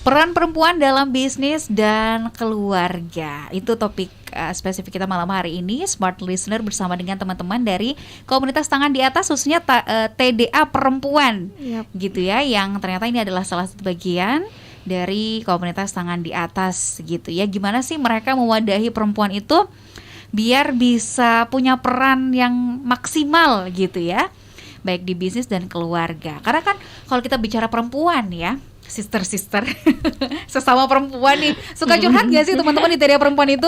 Peran perempuan dalam bisnis dan keluarga. Itu topik spesifik kita malam hari ini. Smart Listener bersama dengan teman-teman dari komunitas tangan di atas, khususnya TDA perempuan. Gitu ya, yang ternyata ini adalah salah satu bagian dari komunitas tangan di atas gitu ya. Gimana sih mereka mewadahi perempuan itu biar bisa punya peran yang maksimal gitu ya, baik di bisnis dan keluarga. Karena kan kalau kita bicara perempuan ya, sister sesama perempuan nih, suka curhat gak sih teman-teman di TDA perempuan itu?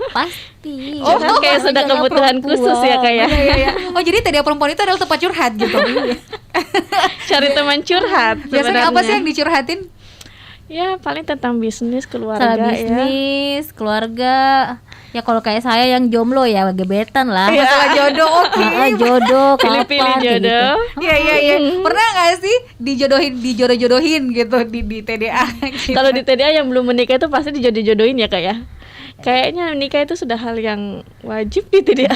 Pasti. Oh, kayak sudah kebutuhan khusus ya kayak. Iya. Oh, jadi TDA perempuan itu adalah tempat curhat gitu. Cari teman curhat. Biasanya apa sih yang dicurhatin? Ya paling tentang bisnis, keluarga. Bisnis, keluarga. Ya kalau kayak saya yang jomblo ya gebetan lah. Masalah jodoh, jodoh, pilih-pilih jodoh. Iya. Pernah nggak sih dijodoh-jodohin gitu di TDA? Gitu. Kalau di TDA yang belum menikah itu pasti dijodoh-jodohin ya kak ya. Kayaknya nikah itu sudah hal yang wajib di TDA.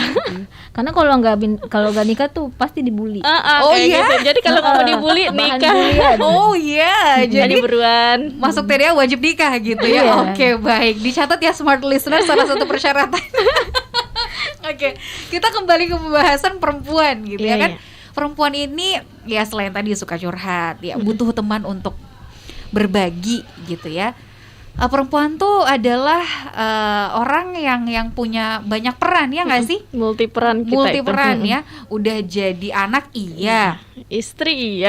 Karena kalau nggak nikah tuh pasti dibully. Oh iya. Gitu. Jadi kalau nggak mau dibully nikah. Oh iya. Jadi beruan. Masuk TDA wajib nikah gitu ya. Oke, baik. Dicatat ya Smart Listener, salah satu persyaratan. Oke, kita kembali ke pembahasan perempuan gitu ya kan. Perempuan ini ya selain tadi suka curhat, ya butuh teman untuk berbagi gitu ya. Perempuan tuh adalah orang yang punya banyak peran ya nggak sih? Multiperan ya. Udah jadi anak istri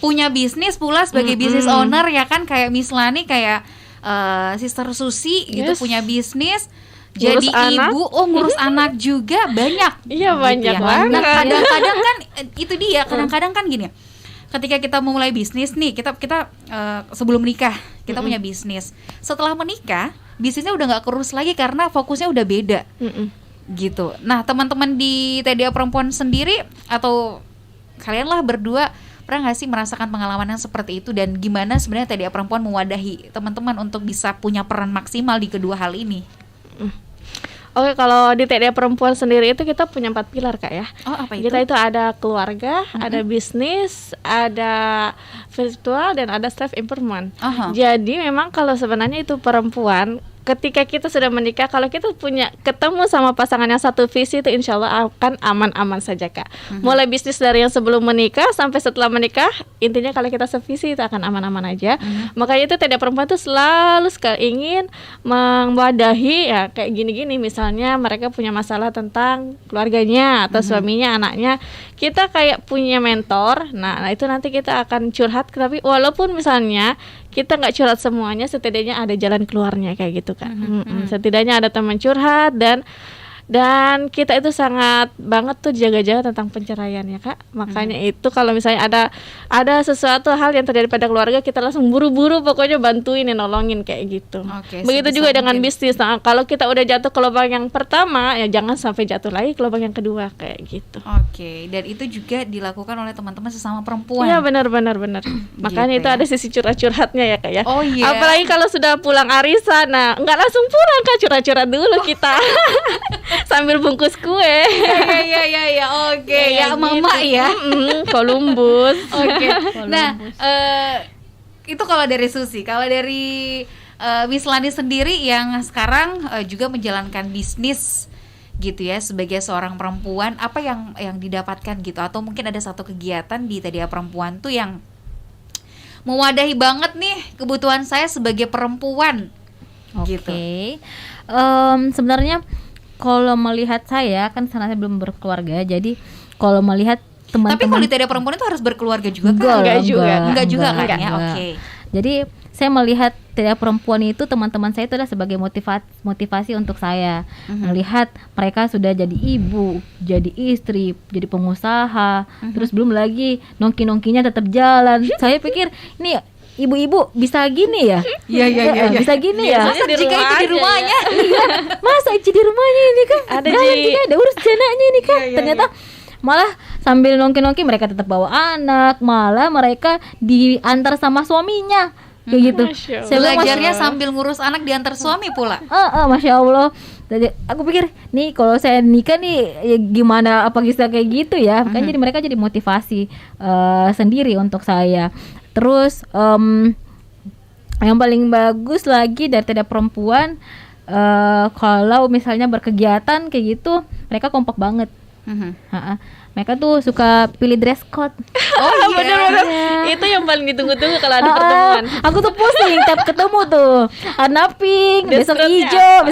punya bisnis pula sebagai business owner ya kan, kayak Miss Lani, kayak Sister Susi gitu punya bisnis. Jadi ibu, ngurus anak juga banyak. Iya gitu banyak banget. Nah kadang-kadang kan itu dia, kadang-kadang kan gini. Ketika kita memulai bisnis nih, kita sebelum menikah kita punya bisnis. Setelah menikah, bisnisnya udah nggak kurus lagi karena fokusnya udah beda, gitu. Nah, teman-teman di TDA perempuan sendiri atau kalian lah berdua pernah nggak sih merasakan pengalaman yang seperti itu, dan gimana sebenarnya TDA perempuan mewadahi teman-teman untuk bisa punya peran maksimal di kedua hal ini? Oke, kalau di TDA perempuan sendiri itu kita punya 4 pilar kak ya. Oh, apa itu? Kita itu ada keluarga, ada bisnis, ada virtual, dan ada self improvement. Jadi memang kalau sebenarnya itu perempuan, ketika kita sudah menikah, kalau kita ketemu sama pasangan yang satu visi, itu insya Allah akan aman-aman saja kak. Mulai bisnis dari yang sebelum menikah sampai setelah menikah, intinya kalau kita sevisi itu akan aman-aman aja. Makanya itu TDA perempuan itu selalu ingin mewadahi ya kayak gini-gini. Misalnya mereka punya masalah tentang keluarganya atau suaminya, anaknya, kita kayak punya mentor. Nah itu nanti kita akan curhat, tapi walaupun misalnya kita nggak curhat semuanya, setidaknya ada jalan keluarnya kayak gitu kan. Setidaknya ada teman curhat, dan kita itu sangat banget tuh jaga-jaga tentang perceraian ya kak. Makanya itu kalau misalnya ada sesuatu hal yang terjadi pada keluarga, kita langsung buru-buru pokoknya bantuin dan nolongin kayak gitu. Begitu juga dengan bisnis. Nah, kalau kita udah jatuh ke lubang yang pertama, ya jangan sampai jatuh lagi ke lubang yang kedua kayak gitu. Dan itu juga dilakukan oleh teman-teman sesama perempuan. Iya benar. Makanya gitu itu ada sisi curhat-curhatnya ya kak ya. Apalagi kalau sudah pulang arisan, nah nggak langsung pulang kak, curhat-curhat dulu kita. Sambil bungkus kue. Iya. Oke. Ya mama ya. Columbus. Oke. Nah, itu kalau dari Susi. Kalau dari Miss Lani sendiri yang sekarang juga menjalankan bisnis gitu ya, sebagai seorang perempuan, apa yang didapatkan gitu, atau mungkin ada satu kegiatan di TDA perempuan tuh yang mewadahi banget nih kebutuhan saya sebagai perempuan. Gitu. Sebenarnya kalau melihat saya kan saya belum berkeluarga, jadi kalau melihat teman-teman. Tapi kalau di TDA perempuan itu harus berkeluarga juga kan? Enggak juga kan ya. Oke. Jadi saya melihat TDA perempuan itu, teman-teman saya itu adalah sebagai motivasi untuk saya. Melihat mereka sudah jadi ibu, jadi istri, jadi pengusaha, terus belum lagi nongki-nongkinya tetap jalan. Saya pikir ini ibu-ibu bisa gini ya? Iya. Bisa gini ya? Masa jika itu di rumahnya? Masa itu di rumahnya ini kan? Ada urus anaknya ini kan? Ternyata malah sambil nongki-nongki mereka tetap bawa anak, malah mereka diantar sama suaminya. Kayak gitu. Belajarnya sambil ngurus anak diantar suami pula. Masya Allah. Jadi aku pikir nih kalau saya nikah nih ya gimana, apa bisa kayak gitu ya? Kan jadi mereka jadi motivasi sendiri untuk saya. Terus Yang paling bagus lagi dari TDA perempuan, kalau misalnya berkegiatan kayak gitu, mereka kompak banget. Mereka tuh suka pilih dress code. Oh iya, benar-benar. Itu yang paling ditunggu-tunggu kalau ada pertemuan. Aku tuh pusing tiap ketemu tuh. Warna pink, besok hijau,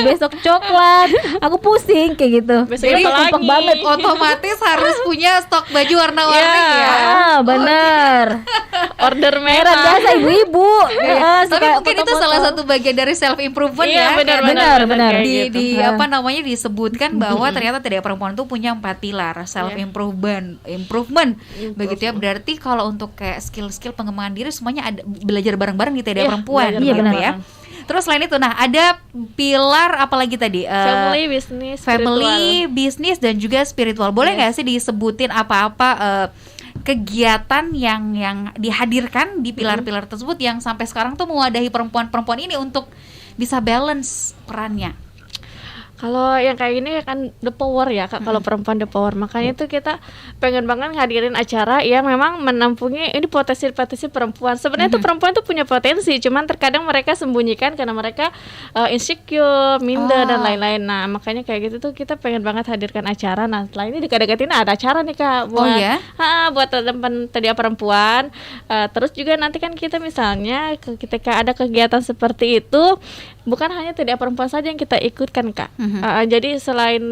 besok coklat. Aku pusing kayak gitu. Jadi kompak banget. Otomatis harus punya stok baju warna-warni ya. Benar. Order Merah biasa ibu-ibu. Tapi mungkin itu salah satu bagian dari self improvement ya. Benar. Di apa namanya disebutkan bahwa ternyata TDA perempuan tuh punya 4 pilar self improvement, begitu ya. Berarti kalau untuk kayak skill-skill pengembangan diri semuanya ada, belajar bareng-bareng di TDA perempuan. Iya benar ya. Terus selain itu, nah ada pilar apa lagi tadi? Family, bisnis, bisnis dan juga spiritual. Boleh nggak sih disebutin apa-apa kegiatan yang dihadirkan di pilar-pilar tersebut yang sampai sekarang tuh mewadahi perempuan-perempuan ini untuk bisa balance perannya? Kalau yang kayak gini kan the power ya Kak, kalau perempuan the power. Makanya itu kita pengen banget ngadirin acara yang memang menampungi ini potensi-potensi perempuan. Sebenarnya tuh perempuan tuh punya potensi, cuman terkadang mereka sembunyikan karena mereka insecure, minder dan lain-lain. Nah, makanya kayak gitu tuh kita pengen banget hadirkan acara. Nah, setelah ini dekat-dekat ini ada acara nih Kak buat buat teman TDA perempuan. Terus juga nanti kan kita misalnya ketika ada kegiatan seperti itu, bukan hanya TDA perempuan saja yang kita ikutkan Kak. Jadi selain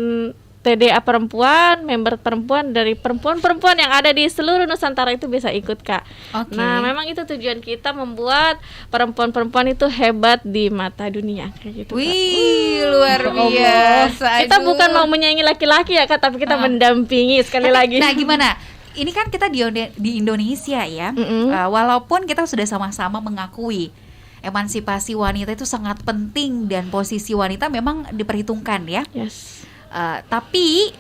TDA perempuan, member perempuan dari perempuan-perempuan yang ada di seluruh Nusantara itu bisa ikut Kak. Nah, memang itu tujuan kita membuat perempuan-perempuan itu hebat di mata dunia kayak gitu. Wih, luar biasa. Kita bukan mau menyaingi laki-laki ya Kak, tapi kita mendampingi sekali lagi. Nah, gimana? Ini kan kita di Indonesia ya. Walaupun kita sudah sama-sama mengakui emansipasi wanita itu sangat penting dan posisi wanita memang diperhitungkan ya. Tapi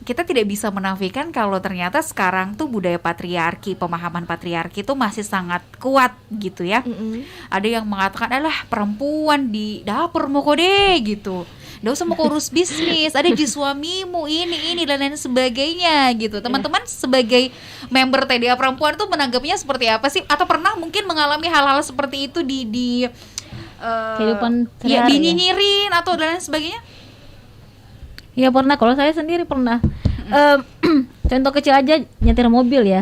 kita tidak bisa menafikan kalau ternyata sekarang tuh budaya patriarki, pemahaman patriarki itu masih sangat kuat gitu ya. Ada yang mengatakan adalah perempuan di dapur mau kode gitu. Nggak usah mau urus bisnis, ada di suamimu ini dan lain sebagainya gitu. Teman-teman sebagai member TDA perempuan tuh menanggapnya seperti apa sih? Atau pernah mungkin mengalami hal-hal seperti itu di kehidupan ya, dinyinyirin atau dan lain sebagainya? Ya pernah, kalau saya sendiri pernah. Contoh kecil aja, nyetir mobil ya.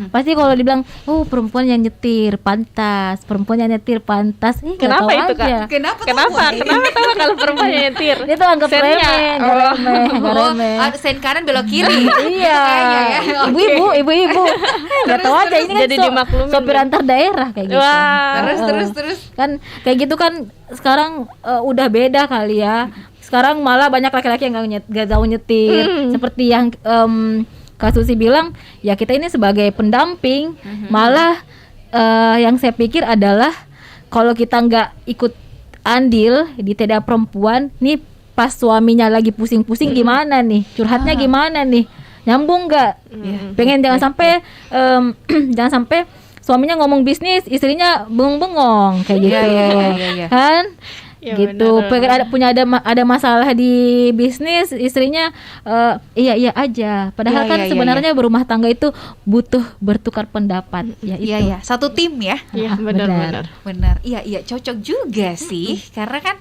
Pasti kalau dibilang, perempuan yang nyetir pantas, perempuan yang nyetir pantas. Kenapa itu Kak? Kenapa tahu kalau perempuan yang nyetir? Dia tuh anggap remeh, remeh. Sen kanan belok kiri. Iya. Ibu-ibu. Gak tahu aja ini kan jadi dimaklumi. Sopir antar daerah kayak gitu. Terus. Kan kayak gitu kan sekarang udah beda kali ya. Sekarang malah banyak laki-laki yang gak tahu nyetir. Seperti yang Kak Susi bilang, ya kita ini sebagai pendamping. Malah yang saya pikir adalah kalau kita nggak ikut andil di TDA perempuan, nih pas suaminya lagi pusing-pusing gimana nih, curhatnya gimana nih, nyambung nggak? Pengen jangan sampai suaminya ngomong bisnis, istrinya bengong-bengong kayak gitu, kan? Ya, gitu, pengen ada masalah di bisnis, istrinya iya aja, padahal kan sebenarnya berumah tangga itu butuh bertukar pendapat. Iya, satu tim ya. Iya, benar. Iya, cocok juga sih, karena kan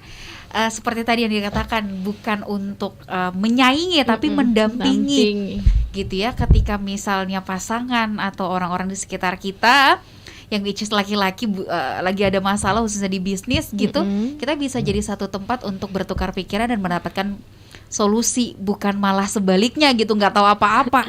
seperti tadi yang dikatakan, bukan untuk menyaingi tapi mendampingi gitu ya. Ketika misalnya pasangan atau orang-orang di sekitar kita yang which is laki-laki lagi ada masalah khususnya di bisnis gitu, kita bisa jadi satu tempat untuk bertukar pikiran dan mendapatkan solusi, bukan malah sebaliknya gitu, nggak tahu apa-apa.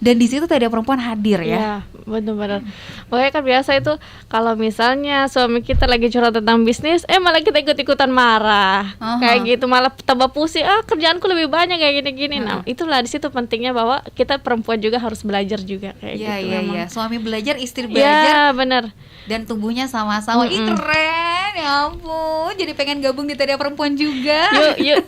Dan di situ TDA perempuan hadir ya. Iya, benar-benar. Makanya kan biasa itu kalau misalnya suami kita lagi curhat tentang bisnis, malah kita ikut-ikutan marah. Kayak gitu, malah tambah pusing, kerjaanku lebih banyak kayak gini-gini. Nah, itulah di situ pentingnya bahwa kita perempuan juga harus belajar juga kayak gitu. Iya. Suami belajar, istri belajar. Iya, benar. Dan tumbuhnya sama-sama. Ih, keren. Ya ampun, jadi pengen gabung di TDA perempuan juga. Yuk.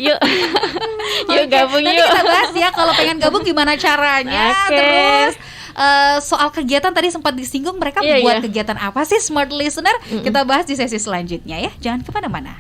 Yuk gabung yuk. Nanti kita bahas ya kalau pengen gabung gimana caranya. Terus soal kegiatan tadi sempat disinggung, mereka buat kegiatan apa sih Smart Listener? Kita bahas di sesi selanjutnya ya. Jangan kemana-mana.